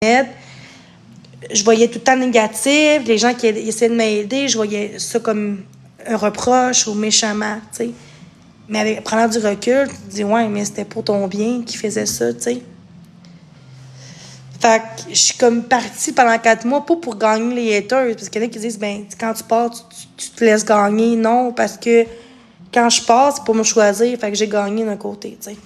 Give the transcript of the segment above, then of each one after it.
je voyais tout le temps négatif, les gens qui essayaient de m'aider, je voyais ça comme un reproche ou méchamment, tu sais. Mais avec prenant du recul, tu te dis, ouais, mais c'était pour ton bien qu'ils faisaient ça, tu sais. Fait que je suis comme partie pendant 4 mois, pas pour gagner les haters, parce qu'il y en a qui disent, ben, quand tu pars, tu te laisses gagner. Non, parce que quand je pars, c'est pour me choisir, fait que j'ai gagné d'un côté, tu sais.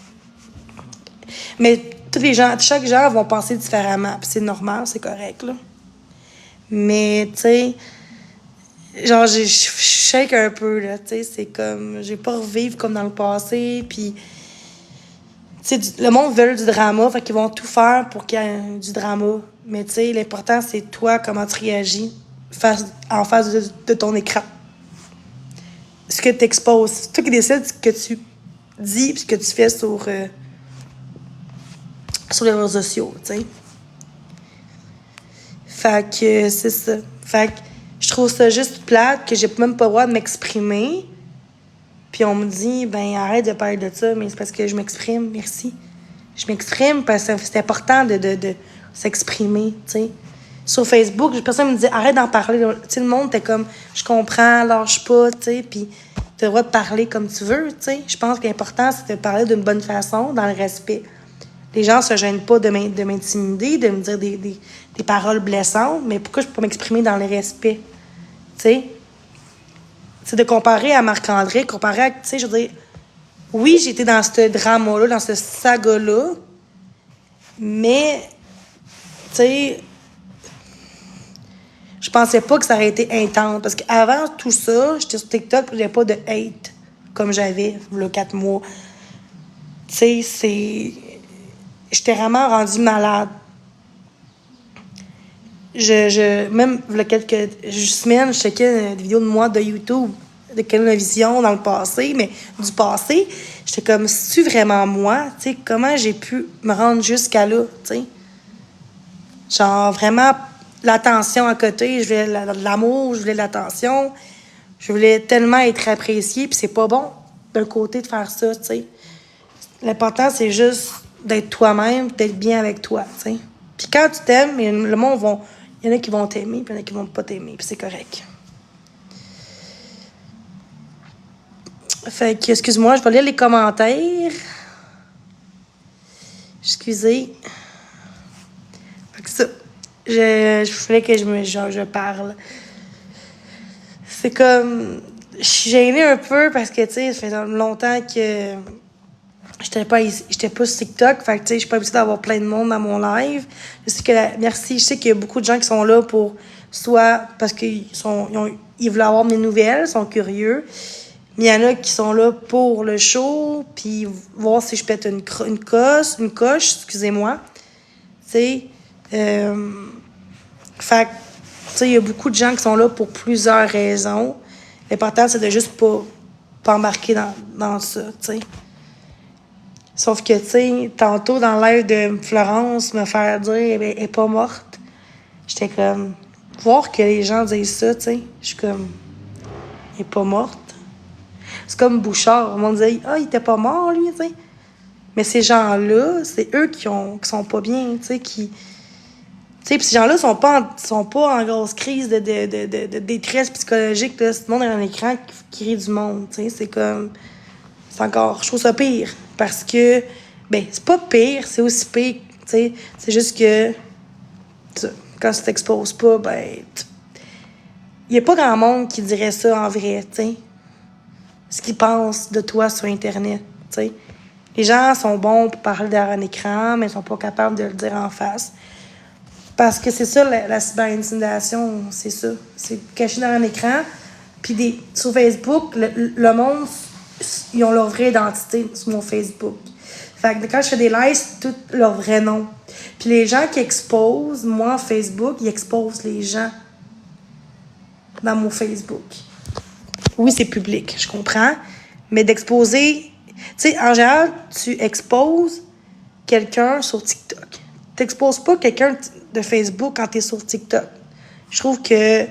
Mais tous les gens, chaque genre vont penser différemment, puis c'est normal, c'est correct, là. Mais, tu sais, genre, je shake un peu, là, tu sais, c'est comme, j'ai pas revivre comme dans le passé, puis, tu sais, le monde veut du drama, fait qu'ils vont tout faire pour qu'il y ait du drama. Mais, tu sais, l'important, c'est toi, comment tu réagis en face de ton écran. Ce que tu exposes. C'est toi qui décides ce que tu dis et ce que tu fais sur les réseaux sociaux, tu sais. Fait que c'est ça. Fait que je trouve ça juste plate que j'ai même pas le droit de m'exprimer. Puis on me dit, ben arrête de parler de ça, mais c'est parce que je m'exprime, merci. Je m'exprime parce que c'est important de s'exprimer, tu sais. Sur Facebook, personne me dit, arrête d'en parler. Tu sais, le monde, t'es comme, je comprends, lâche pas, tu sais, puis t'as le droit de parler comme tu veux, tu sais. Je pense que l'important, c'est de parler d'une bonne façon, dans le respect. Les gens se gênent pas de m'intimider, de me dire des paroles blessantes, mais pourquoi je peux pas m'exprimer dans le respect? Tu sais? C'est de comparer à Marc-André, comparer à, tu sais, je veux dire, oui, j'étais dans ce drama-là, dans ce saga-là, mais, tu sais, je pensais pas que ça aurait été intense. Parce qu'avant tout ça, j'étais sur TikTok et j'avais pas de hate comme j'avais, il y a 4 mois. Tu sais, c'est. J'étais vraiment rendue malade. Même il y a quelques semaines, je checkais des vidéos de moi de YouTube, de Canovision dans le passé, mais du passé, j'étais comme, c'est-tu vraiment moi? Tu sais, comment j'ai pu me rendre jusqu'à là, tu sais? Genre, vraiment, l'attention à côté, je voulais de l'amour, je voulais de l'attention, je voulais tellement être appréciée, puis c'est pas bon d'un côté de faire ça, tu sais. L'important, c'est juste d'être toi-même, d'être bien avec toi, tu sais. Puis quand tu t'aimes, le monde va. Il y en a qui vont t'aimer, puis il y en a qui vont pas t'aimer, puis c'est correct. Fait que, excuse-moi, je vais lire les commentaires. Excusez. Fait que ça. Je voulais que je parle. C'est comme. Je suis gênée un peu parce que, tu sais, ça fait longtemps que j'étais pas sur TikTok. Fait que, tu sais, je suis pas habituée d'avoir plein de monde dans mon live. Je sais merci. Je sais qu'il y a beaucoup de gens qui sont là pour soit parce qu'ils veulent avoir mes nouvelles, sont curieux. Mais il y en a qui sont là pour le show, puis voir si je pète une coche, excusez-moi. Tu sais, fait que, tu sais, il y a beaucoup de gens qui sont là pour plusieurs raisons. L'important, c'est de juste pas embarquer dans ça, tu sais. Sauf que, tu sais, tantôt, dans le live de Florence, me faire dire, elle est pas morte. J'étais comme, voir que les gens disent ça, tu sais, je suis comme, elle est pas morte. C'est comme Bouchard. On disait, il était pas mort, lui, tu sais. Mais ces gens-là, c'est eux qui sont pas bien, tu sais, qui. Tu sais, puis ces gens-là sont pas en grosse crise de détresse psychologique, là. Tout le monde est dans l'écran qui rit du monde, tu sais. C'est comme. C'est encore. Je trouve ça pire. Parce que. Ben, c'est pas pire, c'est aussi pire, tu sais. C'est juste que. Quand tu t'exposes pas, ben. Il y a pas grand monde qui dirait ça en vrai, tu sais. Ce qu'ils pensent de toi sur Internet, tu sais. Les gens sont bons pour parler derrière un écran, mais ils sont pas capables de le dire en face. Parce que c'est ça, la cyberintimidation, c'est ça. C'est caché derrière un écran. Puis sur Facebook, le monde, ils ont leur vraie identité sur mon Facebook. Fait que quand je fais des lives, c'est tout leur vrai nom. Puis les gens qui exposent, moi, Facebook, ils exposent les gens dans mon Facebook. Oui, c'est public, je comprends. Mais d'exposer... Tu sais, en général, tu exposes quelqu'un sur TikTok. T'exposes pas quelqu'un de Facebook quand t'es sur TikTok. Je trouve que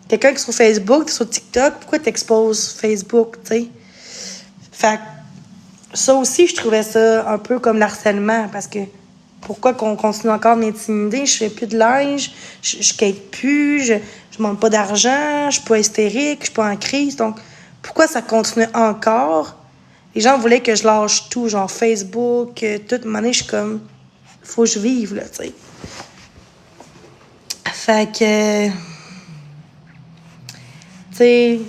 quelqu'un qui est sur Facebook, t'es sur TikTok, pourquoi t'exposes Facebook, tu sais? Fait que ça aussi, je trouvais ça un peu comme l'harcèlement, parce que Pourquoi qu'on continue encore de m'intimider? Je fais plus de linge, je skate plus, je demande pas d'argent, je suis pas hystérique, je suis pas en crise. Donc, pourquoi ça continue encore? Les gens voulaient que je lâche tout, genre Facebook, toute monnaie, je suis comme, faut que je vive, là, tu sais. Fait que, tu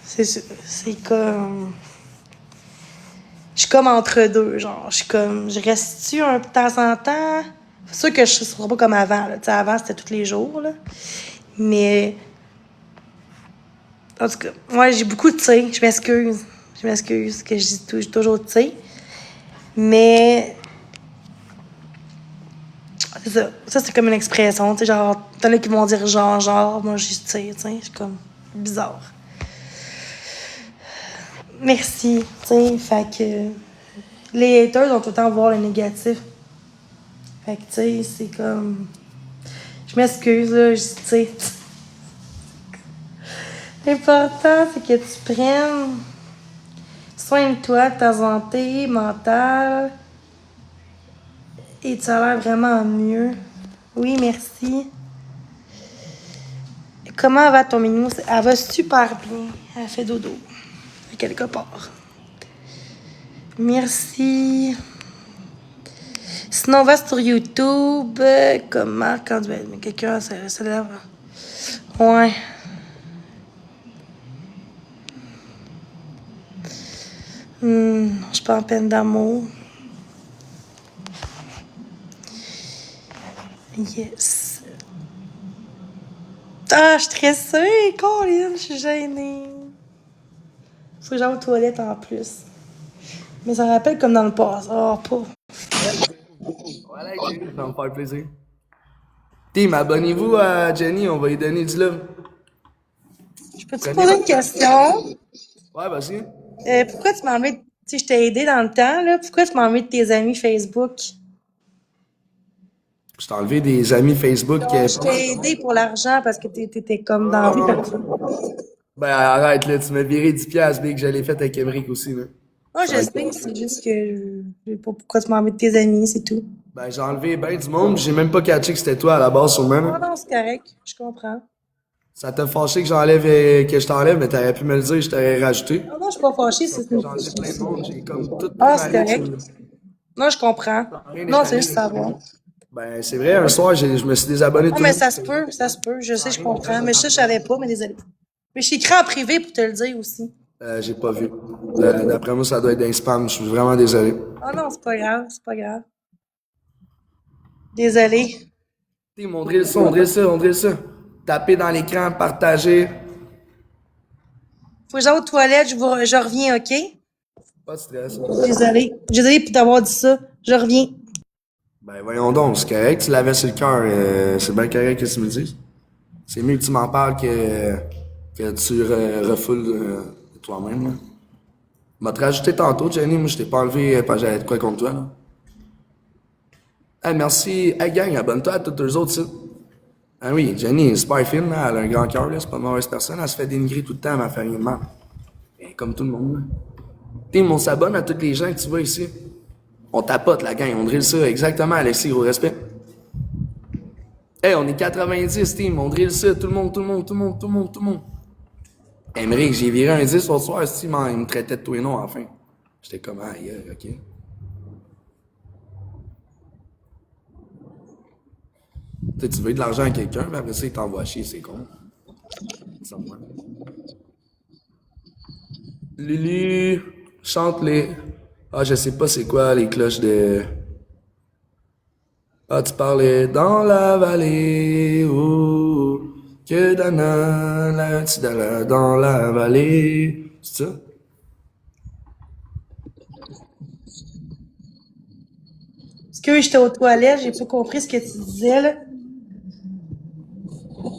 sais, c'est comme... Je suis comme entre deux, genre. Je suis comme, je reste-tu un de temps en temps? C'est sûr que je ne serai pas comme avant, là. Tu sais, avant, c'était tous les jours, là. Mais, en tout cas, moi, j'ai beaucoup de tu sais. Je m'excuse. Je m'excuse que je dis toujours tu sais. Mais, c'est ça. Ça, c'est comme une expression, tu sais, genre, t'en as qui vont dire genre. Moi, je dis tu sais. C'est comme bizarre. Merci, tu sais. Fait que les haters ont tout le temps voir le négatif. Fait que, tu sais, c'est comme... Je m'excuse, là, je dis, tu sais... L'important, c'est que tu prennes soin de toi, de ta santé mentale. Et tu as l'air vraiment mieux. Oui, merci. Comment va ton minou? Elle va super bien. Elle fait dodo. Quelque part. Merci. Sinon, on va sur YouTube. Comment? Quand quelqu'un se lève. Ouais. Je suis pas en peine d'amour. Yes. Ah, je suis stressée, Colin, je suis gênée. Faut que j'aille aux toilettes en plus. Mais ça me rappelle comme dans le passé. Oh, pas. Voilà, Jenny, ça va me faire plaisir. Team, abonnez-vous à Jenny, on va lui donner du love. Je peux te Prenez poser une votre... question? Ouais, vas-y. Pourquoi tu m'as enlevé... Tu sais, je t'ai aidé dans le temps, là. Pourquoi tu m'as enlevé de tes amis Facebook? Je t'ai enlevé des amis Facebook. Non, je t'ai aidé pour l'argent parce que t'étais comme dans la vie. Ben arrête là, tu m'as viré 10 piastres, big, que je l'ai fait avec Emmerich aussi, là. Moi, je sais, c'est juste que je sais pas pourquoi tu m'as enlevé de tes amis, c'est tout. Ben j'ai enlevé ben du monde, j'ai même pas catché que c'était toi à la base sûrement, Ah là. non, c'est correct. Je comprends. Ça t'a fâché que j'enlève que je t'enlève, mais t'aurais pu me le dire, je t'aurais rajouté. Ah non, je suis pas fâchée, c'est... J'ai enlevé plein de monde, j'ai comme toute pris Ah, ma c'est liste. correct. Non, je comprends. Rien n'est Non, c'est allé. juste savoir. Ben c'est vrai, un soir, je me suis désabonné de Ah, tout le mais monde. ça se peut. Je sais, je comprends. Mais ça, je savais pas, mais désolé. Mais je t'ai écrit en privé pour te le dire aussi. J'ai pas vu. D'après moi, ça doit être d'un spam, je suis vraiment désolé. Ah non, c'est pas grave, c'est pas grave. Désolé. Team, on drille ça, on drille ça, on drille ça. Tapez dans l'écran, partagez. Faut que j'aille aux toilettes, je reviens, OK? Pas de stress. Désolé. Désolé pour t'avoir dit ça. Je reviens. Ben voyons donc, c'est correct, tu l'avais sur le cœur, c'est bien correct que tu me le dises. C'est mieux que tu m'en parles que tu refoules toi-même. Là. Je vais te rajouter tantôt, Jenny, moi je t'ai pas enlevé parce que j'avais de quoi contre toi. Là. Hey, merci. Hey gang, abonne-toi à tous les autres sites. Ah oui, Jenny est super fine, là, elle a un grand cœur, là, c'est pas une mauvaise personne, elle se fait dénigrer tout le temps à ma famille de mal. Et comme tout le monde. Là. Team, on s'abonne à tous les gens que tu vois ici. On tapote la gang, on drille ça exactement, Alexis, gros respect. Hey, on est 90, team, on drille ça, tout le monde, tout le monde, tout le monde, tout le monde, tout le monde. Emmerich, j'ai viré un 10 au soir, Steve, il me traitait de tout et non, enfin. J'étais comme, ah, yeah, ok. Tu veux de l'argent à quelqu'un, mais après ça, il t'envoie chier, c'est con. Ça me va. Lulu, chante les... Ah, je sais pas c'est quoi les cloches de... Ah, tu parlais dans la vallée, oh, que dana, la petite dans la vallée. C'est ça? Parce que j'étais aux toilettes, j'ai pas compris ce que tu disais, là.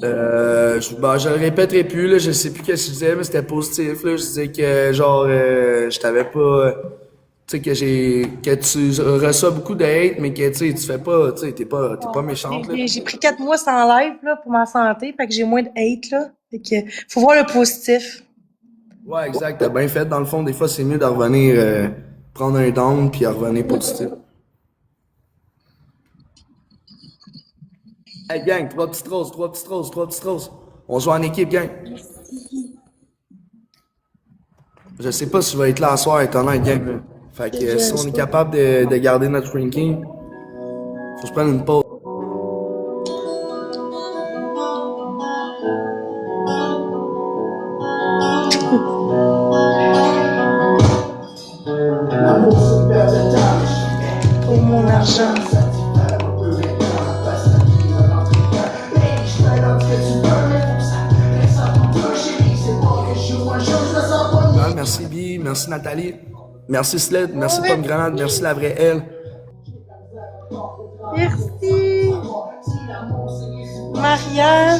Je le répéterai plus, là, je sais plus ce que je disais, mais c'était positif, là. Je disais que, genre, je t'avais pas, tu sais, que tu reçois beaucoup de hate, mais que, tu sais, tu fais pas, tu sais, t'es pas méchante, là. J'ai pris 4 mois sans live, là, pour ma santé, fait que j'ai moins de hate, là. Fait que, faut voir le positif. Ouais, exact, t'as bien fait. Dans le fond, des fois, c'est mieux de revenir, prendre un down, puis à revenir positif. Hey, gang, trois petites roses, trois petites roses, trois petites roses. On joue en équipe, gang. Je sais pas si je vais être là à soir, étant honnête, gang. Là. Fait que si on est capable de garder notre ranking, faut que je prenne une pause. Pour mon argent. Merci Bi, merci Nathalie, merci Sled, merci Pomme Grenade, merci la vraie Elle. Merci. Maria.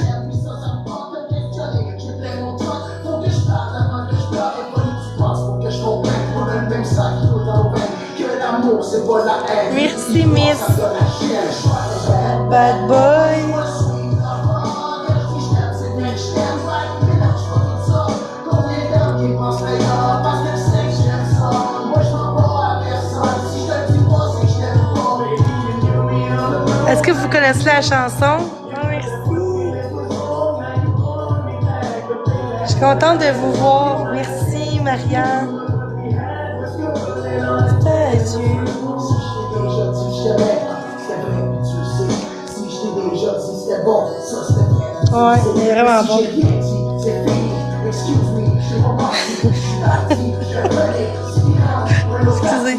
Merci Miss. Bad Boy. Est-ce que vous connaissez la chanson? Oh, merci. Je suis contente de vous voir. Merci, Maria. Adieu. Ouais, il est vraiment bon. Excusez.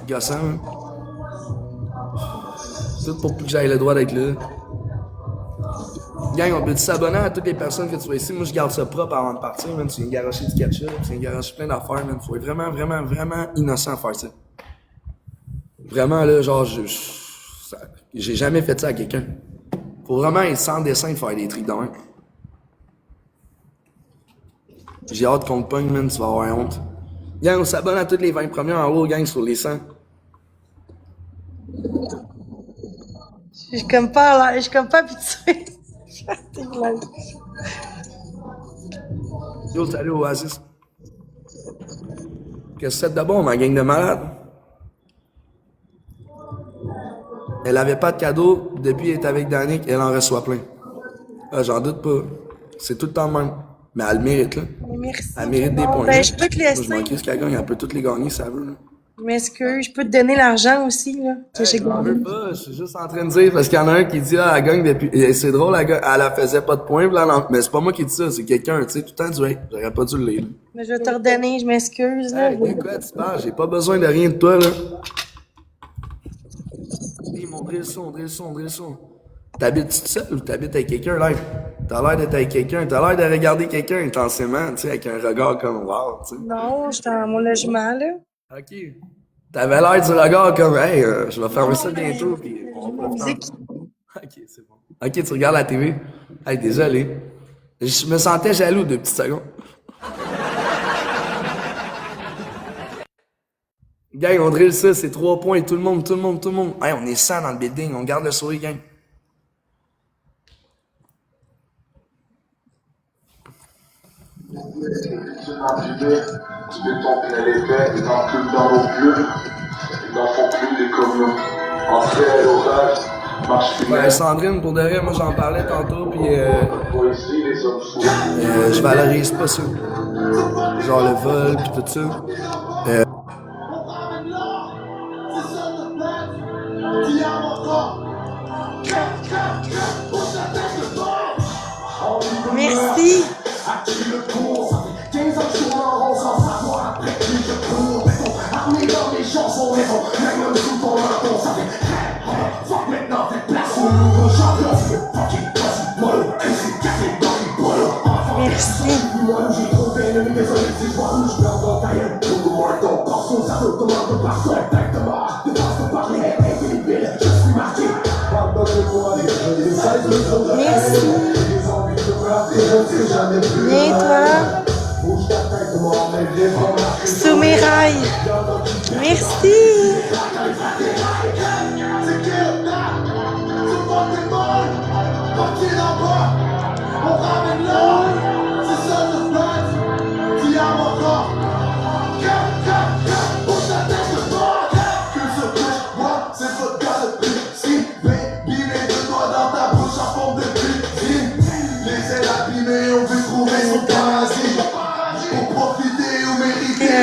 Gossant, hein? Tout pour plus que j'aille le droit d'être là. Gang, on peut s'abonner à toutes les personnes que tu vois ici. Moi, je garde ça propre avant de partir, man. Tu viens garocher du ketchup, tu viens garocher plein d'affaires, man. Faut être vraiment, vraiment, vraiment innocent à faire ça. Vraiment, là, genre, j'ai jamais fait ça à quelqu'un. Faut vraiment être sans dessin de faire des trucs de même. J'ai hâte qu'on te pogne, man, tu vas avoir honte. Gang, on s'abonne à toutes les 20 premiers en haut, gang, sur les 100. Je suis comme pas habituée. Yo, salut Oasis. Qu'est-ce que c'est de bon, ma gang de malades? Elle avait pas de cadeau, depuis qu'elle est avec Danick, elle en reçoit plein. Ah, j'en doute pas. C'est tout le temps le même. Mais elle le mérite, là. Merci. Elle mérite des points. Ben, je peux te laisser. Moi, je m'en crie qu'elle gagne, elle peut toutes les gagner si elle veut, là. Je m'excuse, je peux te donner l'argent aussi, là. Hey, j'en veux pas, je suis juste en train de dire, parce qu'il y en a un qui dit, ah, elle gagne depuis, et c'est drôle, elle faisait pas de points, mais c'est pas moi qui dis ça, c'est quelqu'un, tu sais, tout le temps, du hey, j'aurais pas dû le lire. Mais je vais te redonner, je m'excuse, là. Hey, de quoi tu parles? J'ai pas besoin de rien de toi, là. Hey, mon drill son. T'habites tout seul ou t'habites avec quelqu'un, là? T'as l'air d'être avec quelqu'un, t'as l'air de regarder quelqu'un intensément, tu sais, avec un regard comme wow, tu sais. Non, j'étais dans mon logement, là. Ok. T'avais l'air du regard comme, hey, je vais fermer ça bientôt, pis on va Musique. Ok, c'est bon. Ok, tu regardes la TV. Hey, désolé. Je me sentais jaloux de petites secondes. Gang, on drill ça, c'est 3 points, tout le monde. Hey, on est 100 dans le building, on garde le sourire, gang. Tu béton plein les faits, ils encluent dans nos pieux, ils n'en font plus des communs. Entrée à l'orage, marche finale. Ouais, Sandrine, pour de vrai, moi j'en parlais tantôt, pis je valorise pas ça. Genre le vol, pis tout ça. Merci. Merci. Merci. Viens, toi. Sous mes rails. Merci!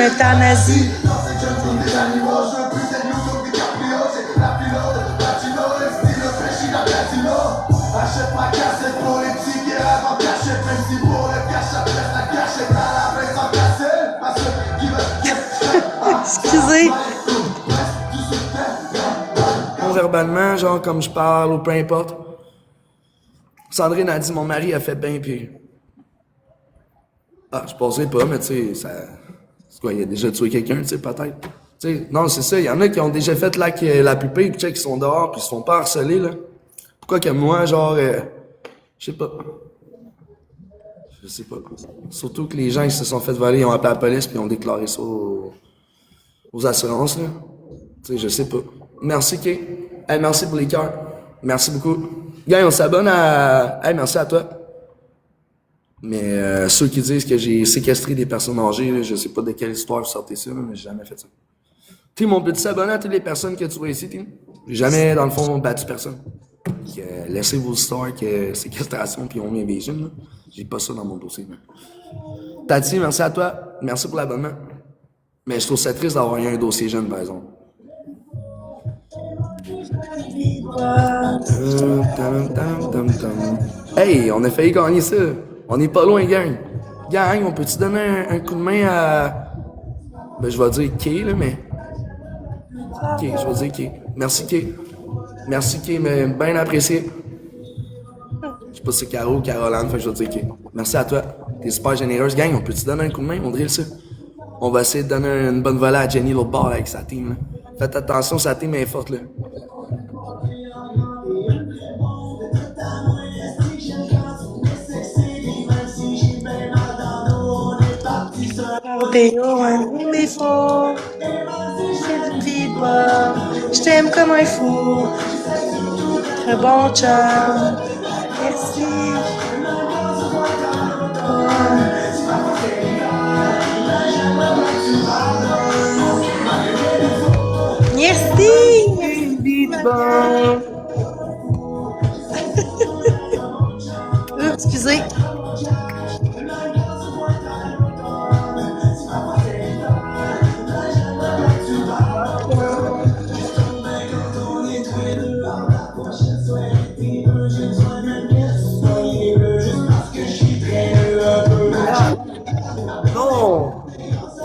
Euthanasie. Excusez. Verbalement, genre comme je parle ou peu importe. Sandrine a dit mon mari a fait bien puis. Ah, je penserais pas, mais tu sais, ça. C'est quoi, il a déjà tué quelqu'un, tu sais, peut-être. Tu sais, non, c'est ça, il y en a qui ont déjà fait la pupille, puis qui sont dehors, puis ils se font pas harceler, là. Pourquoi que moi, genre, je sais pas. Je sais pas. Surtout que les gens qui se sont fait voler, ils ont appelé la police, puis ils ont déclaré ça aux assurances, là. Tu sais, je sais pas. Merci, Kay. Hey, merci pour les cœurs. Merci beaucoup. Gars, on s'abonne à... Hey, merci à toi. Mais ceux qui disent que j'ai séquestré des personnes âgées, là, je sais pas de quelle histoire vous sortez ça, là, mais j'ai jamais fait ça. Tim, on peut-tu s'abonner à toutes les personnes que tu vois ici, Tim? J'ai jamais, dans le fond, battu personne. Laissez vos histoires que séquestration puis on met invasion, là. J'ai pas ça dans mon dossier, là. Tati, merci à toi. Merci pour l'abonnement. Mais je trouve ça triste d'avoir un dossier jeune, par exemple. Hey, on a failli gagner ça. On est pas loin, gang. Gang, on peut-tu donner un coup de main à... Ben, je vais dire Kay, là, mais... Kay, je vais dire Kay. Merci, Kay. Merci, Kay, mais bien apprécié. Je sais pas si c'est Caro ou Caroline, fait que je vais dire Kay. Merci à toi. T'es super généreuse. Gang, on peut-tu donner un coup de main? On drill ça. On va essayer de donner une bonne volée à Jenny l'autre bord avec sa team, là. Faites attention, sa team est forte, là. Mais faux, je t'aime comme un fou, un bon chum, merci. Merci. Excusez. Non!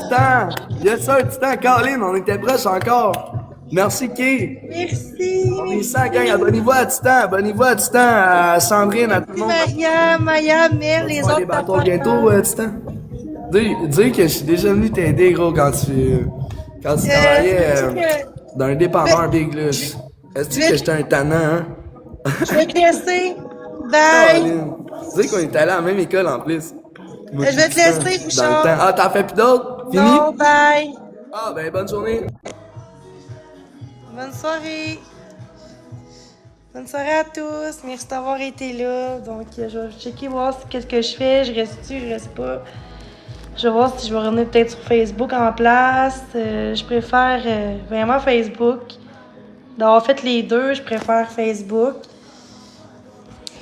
Titan! Yes sir, Titan, Caroline, on était proches encore. Merci, Kay. Merci. On est 100, gang. Abonnez-vous à Titan, à Sandrine, à tout le monde. Maria, Maya, Mel, les autres. Des bâtons bientôt, Titan. Dis que je suis déjà venu t'aider, gros, quand tu travaillais dans un dépanneur big, là. Est-ce que j'étais un tannant, hein? Je vais te laisser. Bye. Dis qu'on est allé à la même école, en plus. Je vais te laisser, Bouchard. Ah, t'en fais plus d'autres? Fini? Non, bye. Ah, ben, bonne journée. Bonne soirée. Bonne soirée à tous. Merci d'avoir été là. Donc, je vais checker, voir qu'est-ce que je fais. Je reste-tu, je reste pas. Je vais voir si je vais revenir peut-être sur Facebook en place. Je préfère vraiment Facebook. D'avoir fait les deux, je préfère Facebook.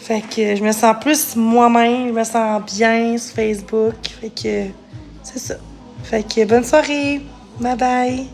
Fait que je me sens plus moi-même, je me sens bien sur Facebook. Fait que c'est ça. Fait que bonne soirée. Bye bye.